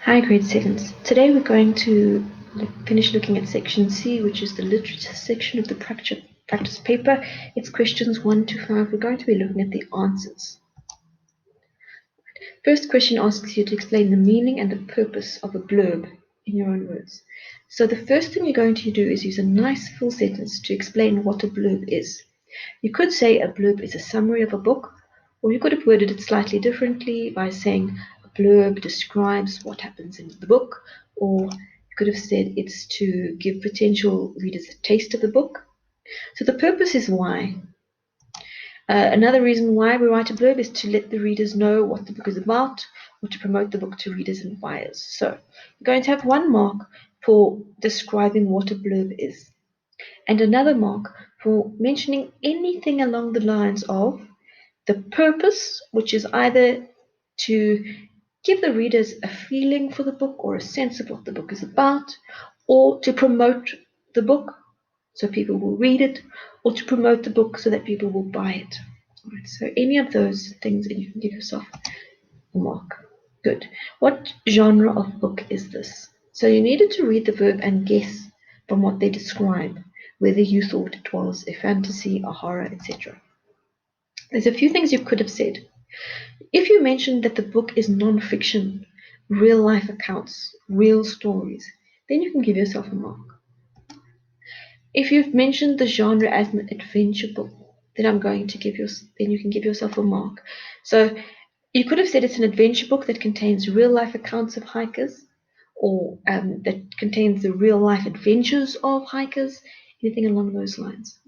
Hi, grade 7s. Today we're going to finish looking at section C, which is the literature section of the practice paper. It's questions 1 to 5. We're going to be looking at the answers. First question asks you to explain the meaning and the purpose of a blurb in your own words. So the first thing you're going to do is use a nice full sentence to explain what a blurb is. You could say a blurb is a summary of a book, or you could have worded it slightly differently by saying a blurb describes what happens in the book, or you could have said it's to give potential readers a taste of the book. So the purpose is why. Another reason why we write a blurb is to let the readers know what the book is about, or to promote the book to readers and buyers. So you're going to have 1 mark for describing what a blurb is, and another mark for mentioning anything along the lines of the purpose, which is either to give the readers a feeling for the book or a sense of what the book is about, or to promote the book so people will read it, or to promote the book so that people will buy it. Right, so any of those things, and you can give yourself a mark. Good. What genre of book is this? So you needed to read the verb and guess from what they describe whether you thought it was a fantasy, a horror, etc. There's a few things you could have said. If you mentioned that the book is non-fiction, real life accounts, real stories, then you can give yourself a mark. If you've mentioned the genre as an adventure book, then you can give yourself a mark. So you could have said it's an adventure book that contains real life accounts of hikers, or that contains the real life adventures of hikers, anything along those lines.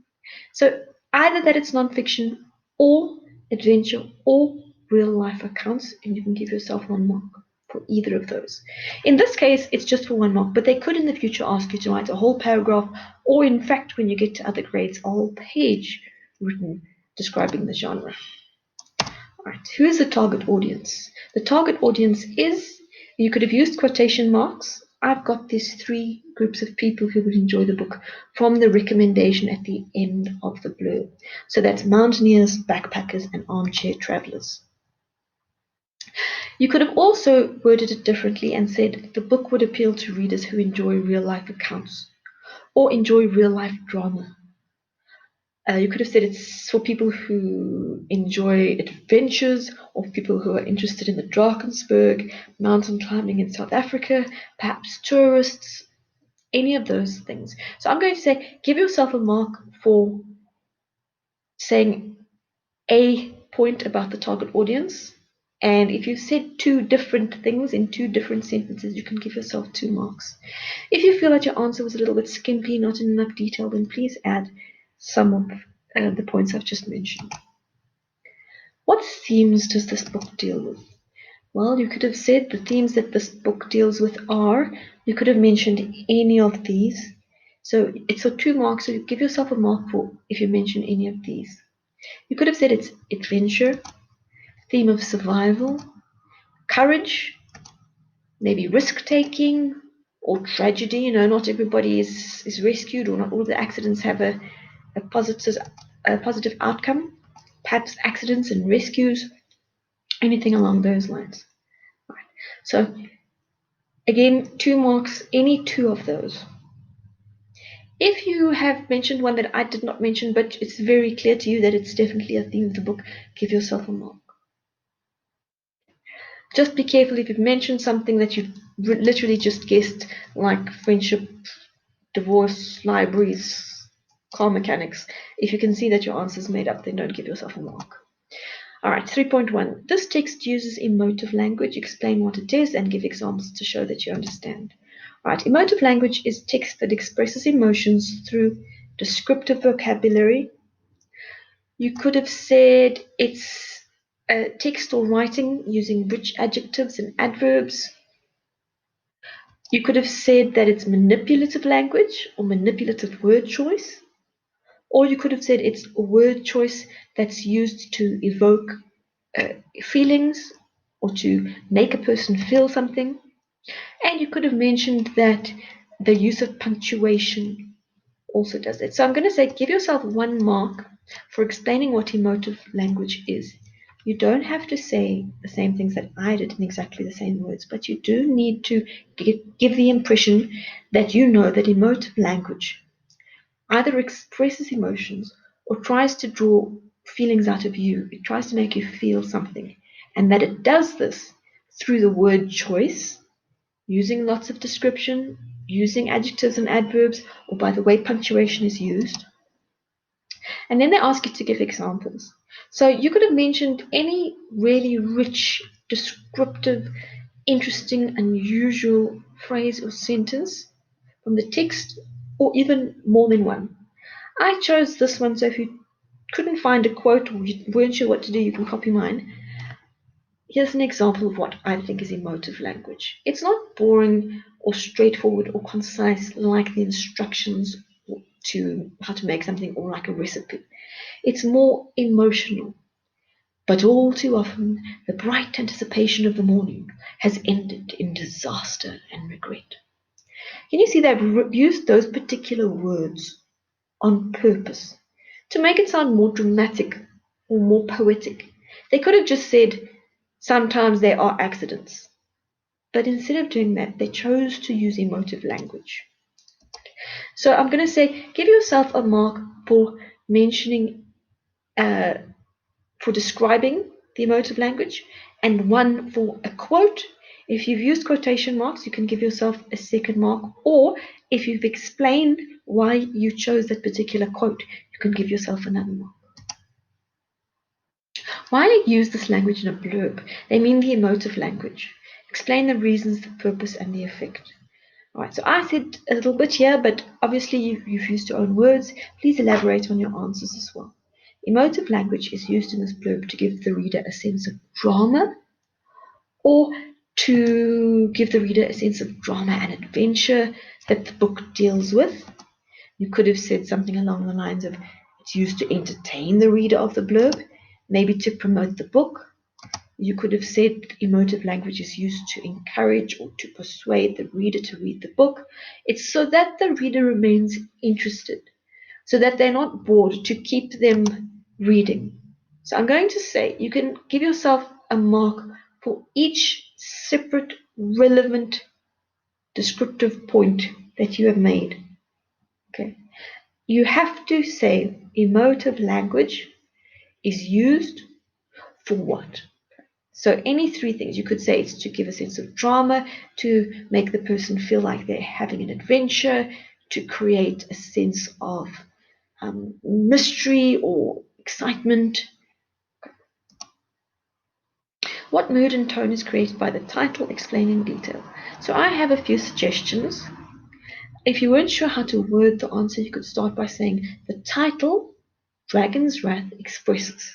So either that it's non-fiction or adventure or real life accounts, and you can give yourself 1 mark for either of those. In this case, it's just for 1 mark, but they could in the future ask you to write a whole paragraph, or in fact, when you get to other grades, a whole page written describing the genre. All right, who is the target audience? The target audience is, you could have used quotation marks. I've got these 3 groups of people who would enjoy the book from the recommendation at the end of the blurb. So that's mountaineers, backpackers, and armchair travelers. You could have also worded it differently and said the book would appeal to readers who enjoy real life accounts or enjoy real life drama. You could have said it's for people who enjoy adventures, or people who are interested in the Drakensberg, mountain climbing in South Africa, perhaps tourists, any of those things. So I'm going to say give yourself a mark for saying a point about the target audience. And if you said 2 different things in 2 different sentences, you can give yourself 2 marks. If you feel that your answer was a little bit skimpy, not in enough detail, then please add some of the points I've just mentioned. What themes does this book deal with? Well, you could have said the themes that this book deals with are, you could have mentioned any of these. So it's for 2 marks, so you give yourself a mark for if you mention any of these. You could have said it's adventure, theme of survival, courage, maybe risk-taking, or tragedy. You know, not everybody is rescued, or not all the accidents have a positive outcome. Perhaps accidents and rescues, anything along those lines. Right. So again, 2 marks, any 2 of those. If you have mentioned one that I did not mention, but it's very clear to you that it's definitely a theme of the book, give yourself a mark. Just be careful if you've mentioned something that you've literally just guessed, like friendship, divorce, libraries, car mechanics. If you can see that your answer is made up, then don't give yourself a mark. All right, 3.1. This text uses emotive language. Explain what it is and give examples to show that you understand. All right, emotive language is text that expresses emotions through descriptive vocabulary. You could have said it's text or writing using rich adjectives and adverbs. You could have said that it's manipulative language or manipulative word choice. Or you could have said it's a word choice that's used to evoke feelings or to make a person feel something. And you could have mentioned that the use of punctuation also does it. So I'm going to say give yourself 1 mark for explaining what emotive language is you don't have to say the same things that I did in exactly the same words, but you do need to give the impression that you know that emotive language either expresses emotions or tries to draw feelings out of you. It tries to make you feel something, and that it does this through the word choice, using lots of description, using adjectives and adverbs, or by the way punctuation is used. And then they ask you to give examples. So you could have mentioned any really rich, descriptive, interesting, unusual phrase or sentence from the text, or even more than one. I chose this one, so if you couldn't find a quote or you weren't sure what to do, you can copy mine. Here's an example of what I think is emotive language. It's not boring or straightforward or concise like the instructions to how to make something or like a recipe. It's more emotional. But all too often, the bright anticipation of the morning has ended in disaster and regret. Can you see they've used those particular words on purpose to make it sound more dramatic or more poetic? They could have just said, sometimes there are accidents. But instead of doing that, they chose to use emotive language. So I'm going to say, give yourself a mark for mentioning, for describing the emotive language, and one for a quote. If you've used quotation marks, you can give yourself a second mark, or if you've explained why you chose that particular quote, you can give yourself another mark. Why use this language in a blurb? They mean the emotive language. Explain the reasons, the purpose, and the effect. All right, so I said a little bit here, but obviously you've used your own words. Please elaborate on your answers as well. Emotive language is used in this blurb to give the reader a sense of drama, or to give the reader a sense of drama and adventure that the book deals with. You could have said something along the lines of, it's used to entertain the reader of the blurb, maybe to promote the book. You could have said emotive language is used to encourage or to persuade the reader to read the book. It's so that the reader remains interested, so that they're not bored, to keep them reading. So I'm going to say you can give yourself a mark for each separate relevant descriptive point that you have made. Okay. You have to say emotive language is used for what? So any three things. You could say it's to give a sense of drama, to make the person feel like they're having an adventure, to create a sense of mystery or excitement. What mood and tone is created by the title? Explain in detail. So I have a few suggestions. If you weren't sure how to word the answer, you could start by saying the title, Dragon's Wrath, expresses,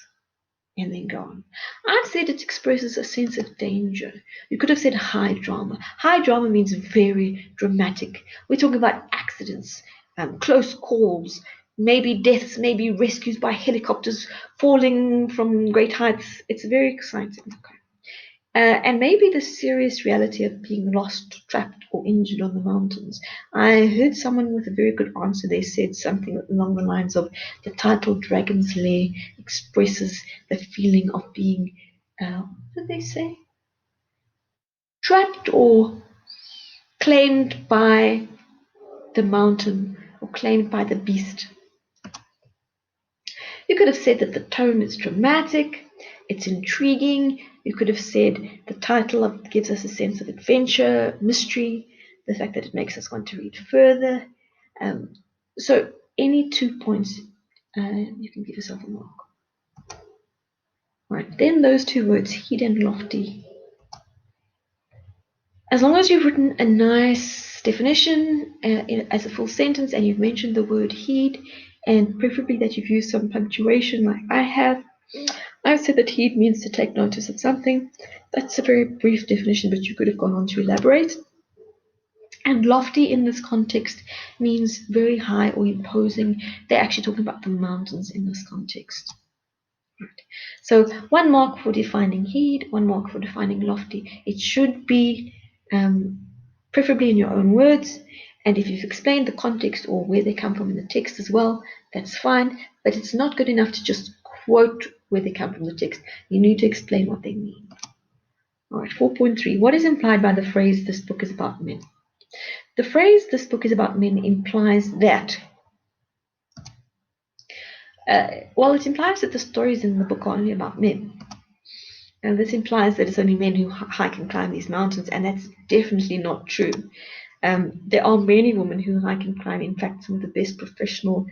and then go on. I've said it expresses a sense of danger. You could have said high drama. High drama means very dramatic. We're talking about accidents, close calls, maybe deaths, maybe rescues by helicopters, falling from great heights. It's very exciting. Okay. And maybe the serious reality of being lost, trapped, or injured on the mountains. I heard someone with a very good answer. They said something along the lines of, the title Dragon's Lair expresses the feeling of being, what did they say? Trapped or claimed by the mountain, or claimed by the beast. You could have said that the tone is dramatic, it's intriguing. You could have said the title gives us a sense of adventure, mystery, the fact that it makes us want to read further. So any 2 points, you can give yourself a mark. Right, then those two words, heed and lofty. As long as you've written a nice definition as a full sentence, and you've mentioned the word heed, and preferably that you've used some punctuation like I have. I've said that heed means to take notice of something. That's a very brief definition, but you could have gone on to elaborate. And lofty in this context means very high or imposing. They're actually talking about the mountains in this context. Right. So 1 mark for defining heed, 1 mark for defining lofty. It should be preferably in your own words. And if you've explained the context or where they come from in the text as well, that's fine. But it's not good enough to just quote where they come from the text. You need to explain what they mean. All right, 4.3. What is implied by the phrase, this book is about men? The phrase, this book is about men, implies that, it implies that the stories in the book are only about men. And this implies that it's only men who hike and climb these mountains, and that's definitely not true. There are many women who hike and climb. In fact, some of the best professional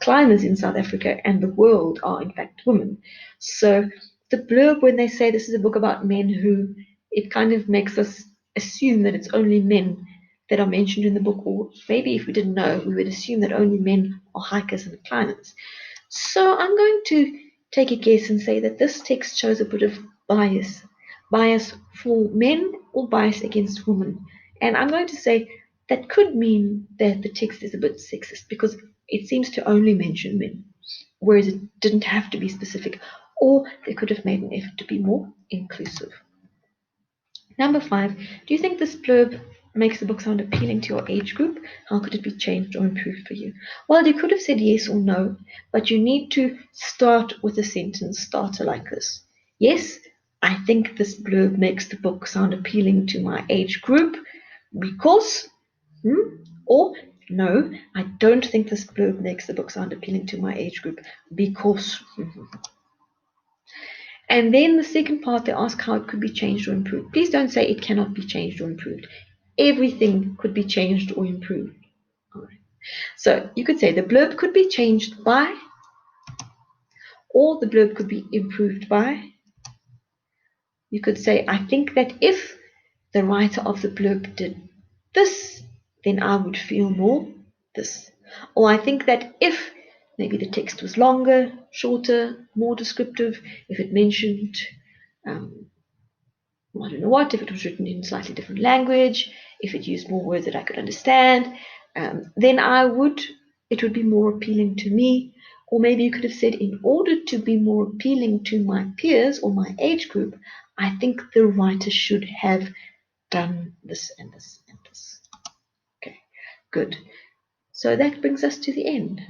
climbers in South Africa and the world are, in fact, women. So the blurb, when they say this is a book about men who, it kind of makes us assume that it's only men that are mentioned in the book, or maybe if we didn't know, we would assume that only men are hikers and climbers. So I'm going to take a guess and say that this text shows a bit of bias for men or bias against women. And I'm going to say that could mean that the text is a bit sexist because it seems to only mention men, whereas it didn't have to be specific, or they could have made an effort to be more inclusive. Number 5, do you think this blurb makes the book sound appealing to your age group? How could it be changed or improved for you? Well, you could have said yes or no, but you need to start with a sentence starter like this. Yes, I think this blurb makes the book sound appealing to my age group because, or no, I don't think this blurb makes the book sound appealing to my age group because. And then the second part, they ask how it could be changed or improved. Please don't say it cannot be changed or improved. Everything could be changed or improved. All right. So you could say the blurb could be changed by, or the blurb could be improved by. You could say, I think that if the writer of the blurb did this, then I would feel more this. Or I think that if maybe the text was longer, shorter, more descriptive, if it mentioned I don't know what, if it was written in slightly different language, if it used more words that I could understand, then it would be more appealing to me. Or maybe you could have said, in order to be more appealing to my peers or my age group, I think the writer should have done this and this and this. Okay, good. So that brings us to the end.